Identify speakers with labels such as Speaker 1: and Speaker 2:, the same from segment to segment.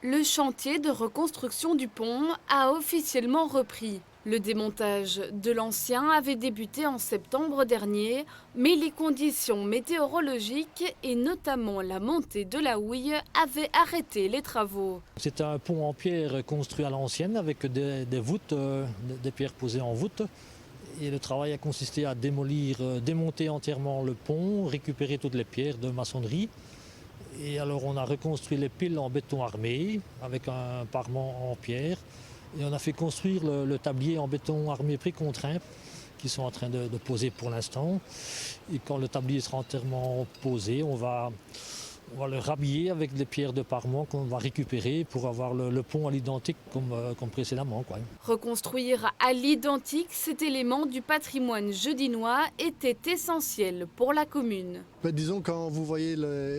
Speaker 1: Le chantier de reconstruction du pont a officiellement repris. Le démontage de l'ancien avait débuté en septembre dernier, mais les conditions météorologiques et notamment la montée de la houille avaient arrêté les travaux.
Speaker 2: C'est un pont en pierre construit à l'ancienne avec des voûtes, des pierres posées en voûte. Et le travail a consisté à démolir, démonter entièrement le pont, récupérer toutes les pierres de maçonnerie. Et alors on a reconstruit les piles en béton armé avec un parement en pierre. Et on a fait construire le tablier en béton armé précontraint qui sont en train de poser pour l'instant. Et quand le tablier sera entièrement posé, on va le rhabiller avec des pierres de parement qu'on va récupérer pour avoir le pont à l'identique comme précédemment, quoi.
Speaker 1: Reconstruire à l'identique cet élément du patrimoine jeudinois était essentiel pour la commune.
Speaker 3: Disons, quand vous voyez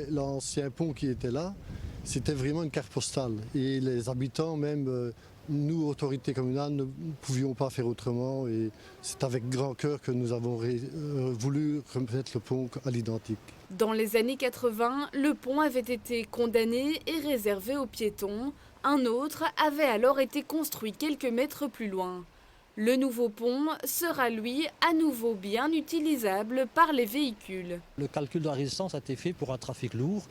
Speaker 3: l'ancien pont qui était là, c'était vraiment une carte postale. Et les habitants, même nous, autorités communales, ne pouvions pas faire autrement. Et c'est avec grand cœur que nous avons voulu remettre le pont à l'identique.
Speaker 1: Dans les années 80, le pont avait été condamné et réservé aux piétons. Un autre avait alors été construit quelques mètres plus loin. Le nouveau pont sera, lui, à nouveau bien utilisable par les véhicules.
Speaker 2: Le calcul de la résistance a été fait pour un trafic lourd.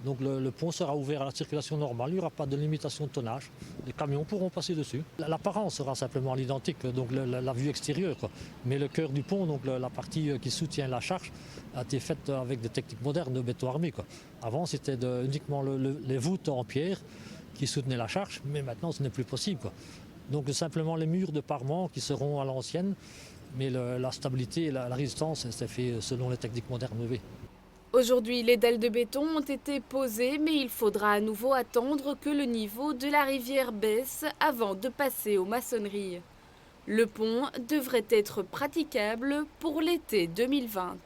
Speaker 2: Donc le pont sera ouvert à la circulation normale, il n'y aura pas de limitation de tonnage. Les camions pourront passer dessus. L'apparence sera simplement l'identique, donc la vue extérieure, quoi. Mais le cœur du pont, donc la partie qui soutient la charge, a été faite avec des techniques modernes de béton armé, quoi. Avant, c'était uniquement les voûtes en pierre qui soutenaient la charge, mais maintenant ce n'est plus possible, quoi. Donc simplement les murs de parement qui seront à l'ancienne, mais la stabilité et la résistance, c'est fait selon les techniques modernes. Oui.
Speaker 1: Aujourd'hui, les dalles de béton ont été posées, mais il faudra à nouveau attendre que le niveau de la rivière baisse avant de passer aux maçonneries. Le pont devrait être praticable pour l'été 2020.